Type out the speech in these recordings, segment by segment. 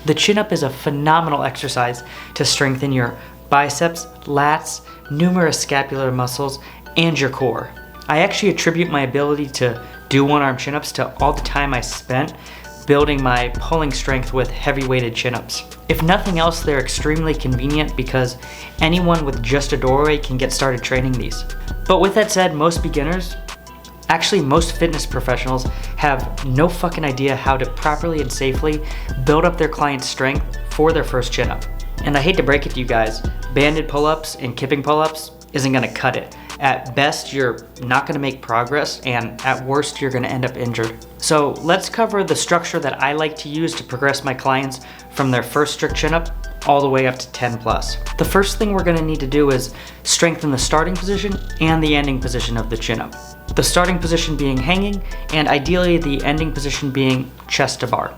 The chin-up is a phenomenal exercise to strengthen your biceps, lats, numerous scapular muscles, and your core. I actually attribute my ability to do one-arm chin-ups to all the time I spent building my pulling strength with heavy-weighted chin-ups. If nothing else, they're extremely convenient because anyone with just a doorway can get started training these. But with that said, most beginners, actually most fitness professionals, have no fucking idea how to properly and safely build up their client's strength for their first chin-up. And I hate to break it to you guys, banded pull-ups and kipping pull-ups isn't gonna cut it. At best, you're not gonna make progress, and at worst, you're gonna end up injured. So let's cover the structure that I like to use to progress my clients from their first strict chin-up all the way up to 10 plus. The first thing we're gonna need to do is strengthen the starting position and the ending position of the chin-up. The starting position being hanging, and ideally the ending position being chest to bar.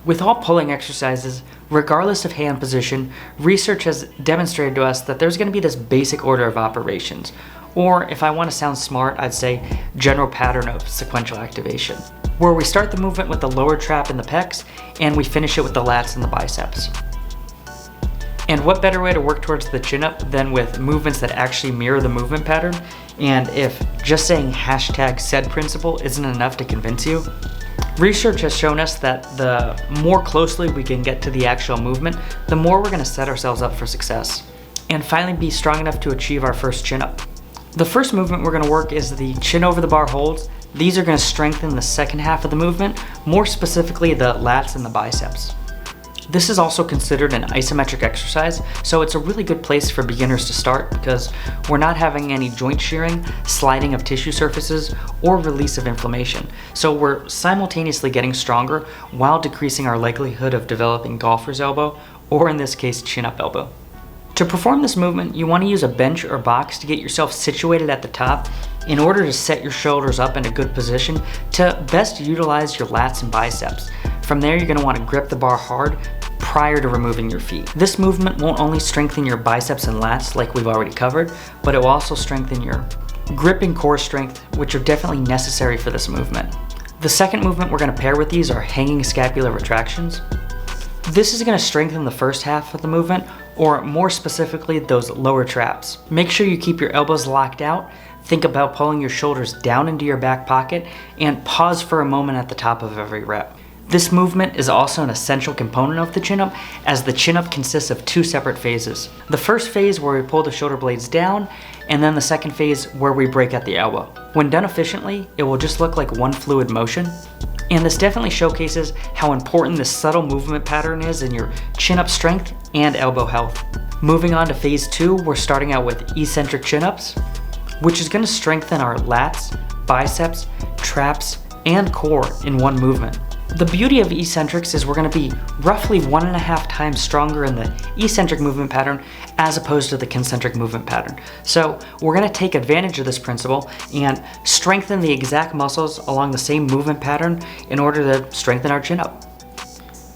With all pulling exercises, regardless of hand position, research has demonstrated to us that there's gonna be this basic order of operations. Or if I want to sound smart, I'd say general pattern of sequential activation, where we start the movement with the lower trap in the pecs and we finish it with the lats and the biceps. And what better way to work towards the chin-up than with movements that actually mirror the movement pattern? And if just saying hashtag said principle isn't enough to convince you, research has shown us that the more closely we can get to the actual movement, the more we're going to set ourselves up for success. And finally be strong enough to achieve our first chin-up. The first movement we're going to work is the chin over the bar holds. These are going to strengthen the second half of the movement, more specifically the lats and the biceps. This is also considered an isometric exercise, so it's a really good place for beginners to start because we're not having any joint shearing, sliding of tissue surfaces, or release of inflammation. So we're simultaneously getting stronger while decreasing our likelihood of developing golfer's elbow, or in this case, chin-up elbow. To perform this movement, you want to use a bench or box to get yourself situated at the top in order to set your shoulders up in a good position to best utilize your lats and biceps. From there, you're going to want to grip the bar hard prior to removing your feet. This movement won't only strengthen your biceps and lats like we've already covered, but it will also strengthen your grip and core strength, which are definitely necessary for this movement. The second movement we're going to pair with these are hanging scapular retractions. This is going to strengthen the first half of the movement, or more specifically, those lower traps. Make sure you keep your elbows locked out, think about pulling your shoulders down into your back pocket, and pause for a moment at the top of every rep. This movement is also an essential component of the chin-up, as the chin-up consists of two separate phases. The first phase where we pull the shoulder blades down, and then the second phase where we break at the elbow. When done efficiently, it will just look like one fluid motion. And this definitely showcases how important this subtle movement pattern is in your chin-up strength and elbow health. Moving on to phase 2, we're starting out with eccentric chin-ups, which is going to strengthen our lats, biceps, traps, and core in one movement. The beauty of eccentrics is we're going to be roughly 1.5 times stronger in the eccentric movement pattern as opposed to the concentric movement pattern. So we're going to take advantage of this principle and strengthen the exact muscles along the same movement pattern in order to strengthen our chin up.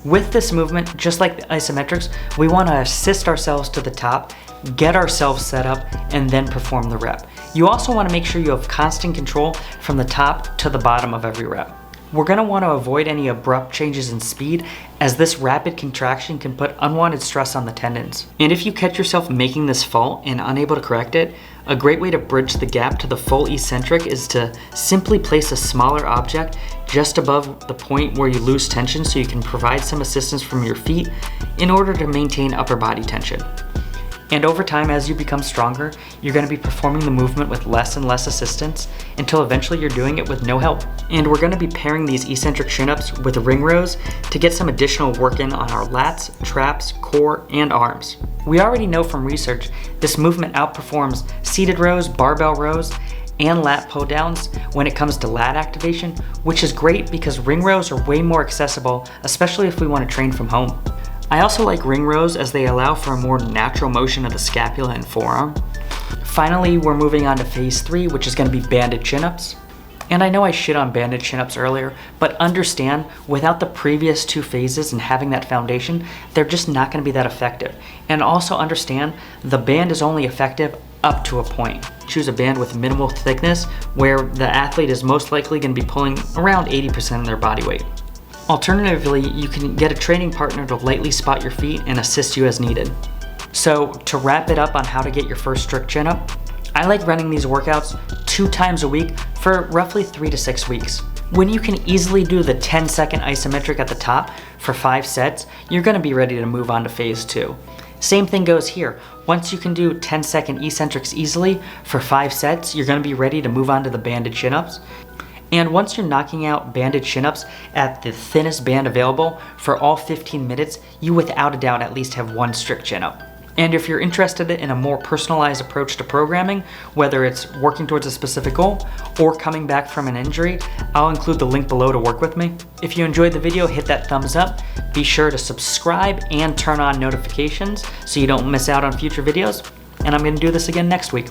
With this movement, just like the isometrics, we want to assist ourselves to the top, get ourselves set up, and then perform the rep. You also want to make sure you have constant control from the top to the bottom of every rep. We're going to want to avoid any abrupt changes in speed, as this rapid contraction can put unwanted stress on the tendons. And if you catch yourself making this fault and unable to correct it, a great way to bridge the gap to the full eccentric is to simply place a smaller object just above the point where you lose tension so you can provide some assistance from your feet in order to maintain upper body tension. And over time, as you become stronger, you're going to be performing the movement with less and less assistance until eventually you're doing it with no help. And we're going to be pairing these eccentric chin-ups with ring rows to get some additional work in on our lats, traps, core, and arms. We already know from research this movement outperforms seated rows, barbell rows, and lat pull downs when it comes to lat activation, which is great because ring rows are way more accessible, especially if we want to train from home. I also like ring rows as they allow for a more natural motion of the scapula and forearm. Finally, we're moving on to phase 3, which is going to be banded chin-ups. And I know I shit on banded chin-ups earlier, but understand, without the previous 2 phases and having that foundation, they're just not going to be that effective. And also understand, the band is only effective up to a point. Choose a band with minimal thickness where the athlete is most likely going to be pulling around 80% of their body weight. Alternatively, you can get a training partner to lightly spot your feet and assist you as needed. So to wrap it up on how to get your first strict chin up, I like running these workouts 2 times a week for roughly 3 to 6 weeks. When you can easily do the 10-second isometric at the top for 5 sets, you're gonna be ready to move on to phase 2. Same thing goes here. Once you can do 10-second eccentrics easily for 5 sets, you're gonna be ready to move on to the banded chin-ups. And once you're knocking out banded chin-ups at the thinnest band available for all 15 minutes, you without a doubt at least have 1 strict chin-up. And if you're interested in a more personalized approach to programming, whether it's working towards a specific goal or coming back from an injury, I'll include the link below to work with me. If you enjoyed the video, hit that thumbs up. Be sure to subscribe and turn on notifications so you don't miss out on future videos. And I'm gonna do this again next week.